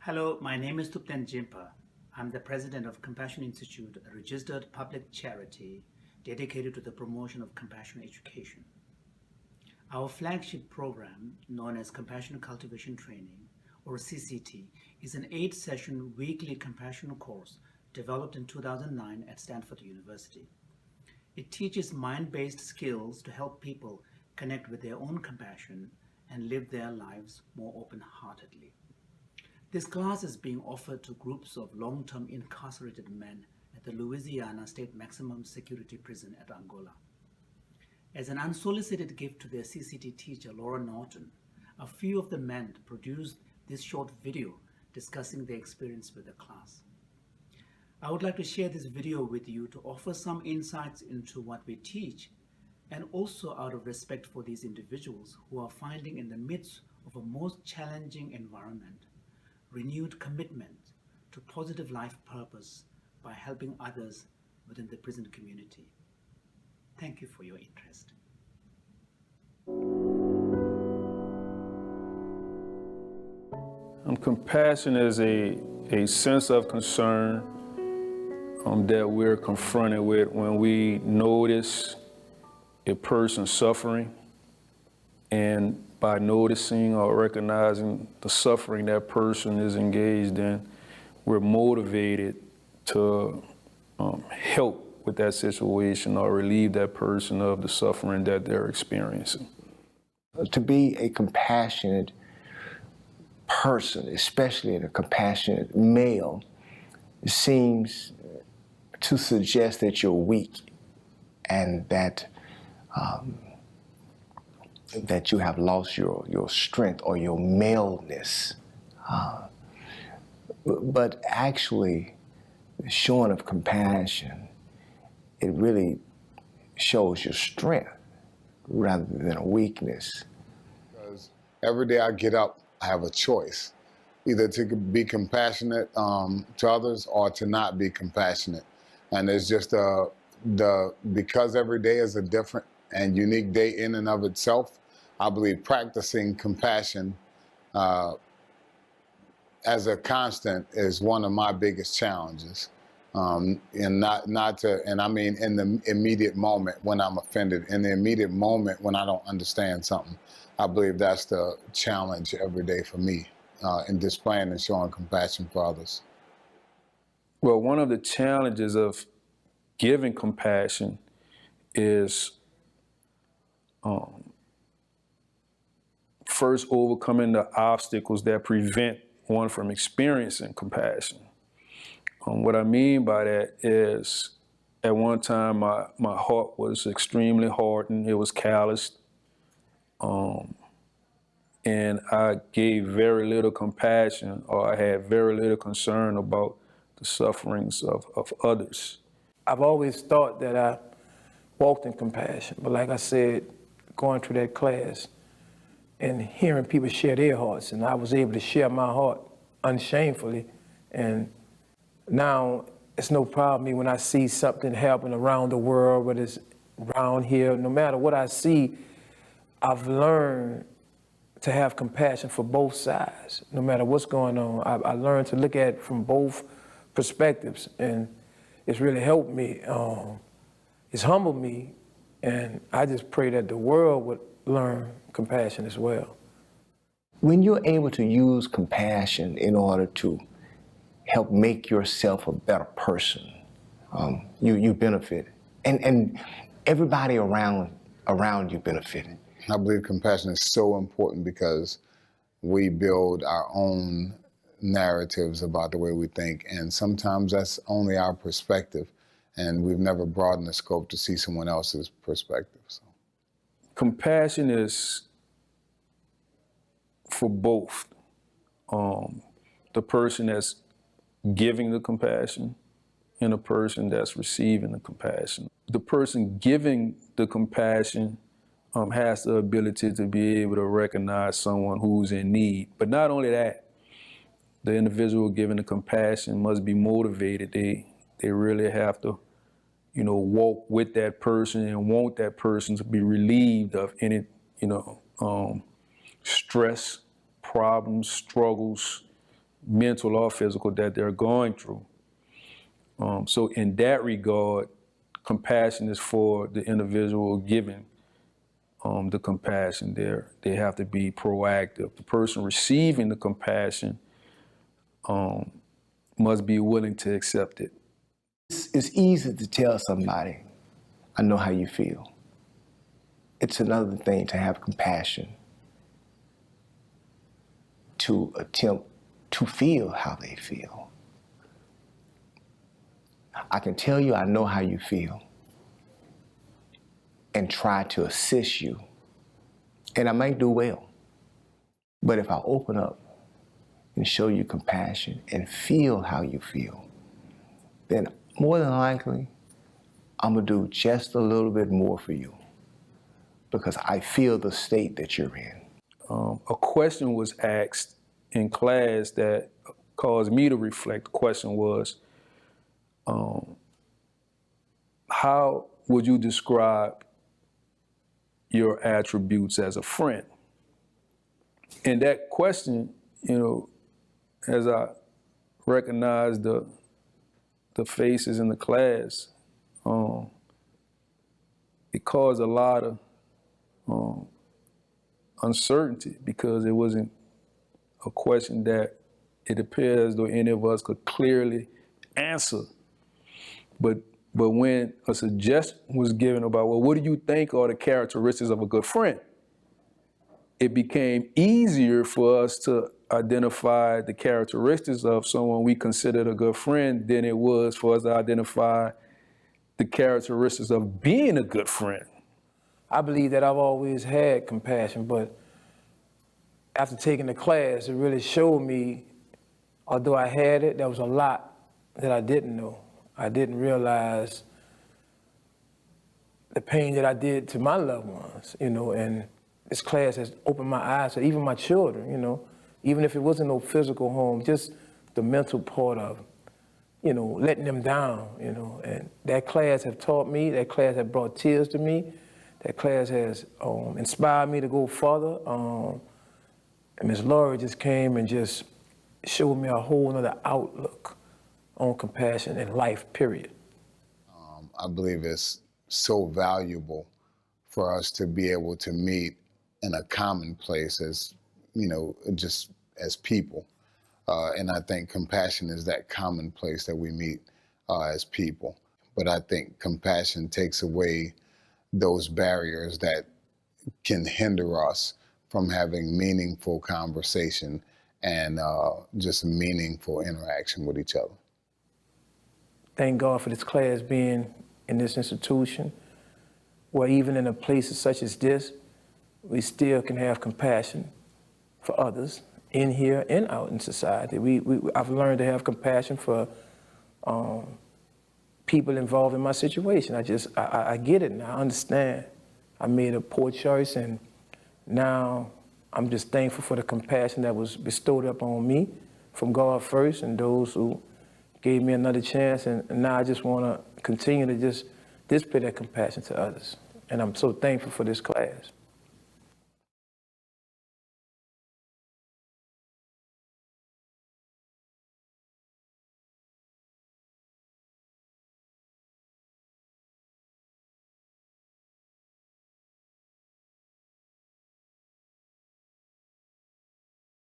Hello, my name is Tupten Jimpa. I'm the president of Compassion Institute, a registered public charity dedicated to the promotion of compassion education. Our flagship program, known as Compassion Cultivation Training, or CCT, is an 8-session weekly compassion course developed in 2009 at Stanford University. It teaches mind-based skills to help people connect with their own compassion and live their lives more open-heartedly. This class is being offered to groups of long-term incarcerated men at the Louisiana State Maximum Security Prison at Angola. As an unsolicited gift to their CCT teacher, Lara Naughton, a few of the men produced this short video discussing their experience with the class. I would like to share this video with you to offer some insights into what we teach, and also out of respect for these individuals who are finding in the midst of a most challenging environment renewed commitment to positive life purpose by helping others within the prison community. Thank you for your interest. Compassion is a sense of concern that we're confronted with when we notice a person suffering, and by noticing or recognizing the suffering that person is engaged in, we're motivated to help with that situation or relieve that person of the suffering that they're experiencing. To be a compassionate person, especially a compassionate male, seems to suggest that you're weak and that that you have lost your strength or your maleness. But actually, the showing of compassion, it really shows your strength rather than a weakness. Because every day I get up, I have a choice, either to be compassionate to others or to not be compassionate. And it's just because every day is a different and unique day in and of itself, I believe practicing compassion as a constant is one of my biggest challenges. And I mean in the immediate moment when I'm offended, in the immediate moment when I don't understand something. I believe that's the challenge every day for me in displaying and showing compassion for others. Well, one of the challenges of giving compassion is first overcoming the obstacles that prevent one from experiencing compassion. What I mean by that is, at one time my heart was extremely hardened, it was calloused, and I gave very little compassion, or I had very little concern about the sufferings of others. I've always thought that I walked in compassion, but like I said, going through that class and hearing people share their hearts, and I was able to share my heart unshamefully, and now it's no problem me when I see something happen around the world, whether it's around here, no matter what I see, I've learned to have compassion for both sides, no matter what's going on. I learned to look at it from both perspectives, and it's really helped me. It's humbled me, and I just pray that the world would learn compassion as well. When you're able to use compassion in order to help make yourself a better person, you benefit, and everybody around you benefited. I believe compassion is so important because we build our own narratives about the way we think, and sometimes that's only our perspective, and we've never broadened the scope to see someone else's perspective. So. Compassion is for both the person that's giving the compassion and the person that's receiving the compassion. The person giving the compassion has the ability to be able to recognize someone who's in need. But not only that, the individual giving the compassion must be motivated. They really have to, walk with that person and want that person to be relieved of any, stress, problems, struggles, mental or physical, that they're going through. So in that regard, compassion is for the individual giving the compassion. They have to be proactive. The person receiving the compassion must be willing to accept it. It's easy to tell somebody, I know how you feel. It's another thing to have compassion, to attempt to feel how they feel. I can tell you I know how you feel and try to assist you, and I might do well. But if I open up and show you compassion and feel how you feel, then more than likely, I'm gonna do just a little bit more for you because I feel the state that you're in. A question was asked in class that caused me to reflect. The question was, how would you describe your attributes as a friend? And that question, as I recognized the faces in the class, it caused a lot of uncertainty because it wasn't a question that it appears though any of us could clearly answer. But when a suggestion was given about, well, what do you think are the characteristics of a good friend? It became easier for us to identify the characteristics of someone we considered a good friend than it was for us to identify the characteristics of being a good friend. I believe that I've always had compassion, but after taking the class, it really showed me, although I had it, there was a lot that I didn't know. I didn't realize the pain that I did to my loved ones, and this class has opened my eyes to even my children, even if it wasn't no physical harm, just the mental part of, letting them down, and that class have taught me, that class have brought tears to me, that class has inspired me to go further. And Ms. Lara just came and just showed me a whole nother outlook on compassion in life, period. I believe it's so valuable for us to be able to meet in a common place as, just as people. And I think compassion is that common place that we meet as people. But I think compassion takes away those barriers that can hinder us from having meaningful conversation and just meaningful interaction with each other. Thank God for this class being in this institution, where even in a place such as this, we still can have compassion for others in here and out in society. I've learned to have compassion for people involved in my situation. I get it now, I understand. I made a poor choice, and now I'm just thankful for the compassion that was bestowed upon me from God first and those who gave me another chance. And now I just want to continue to just display that compassion to others. And I'm so thankful for this class.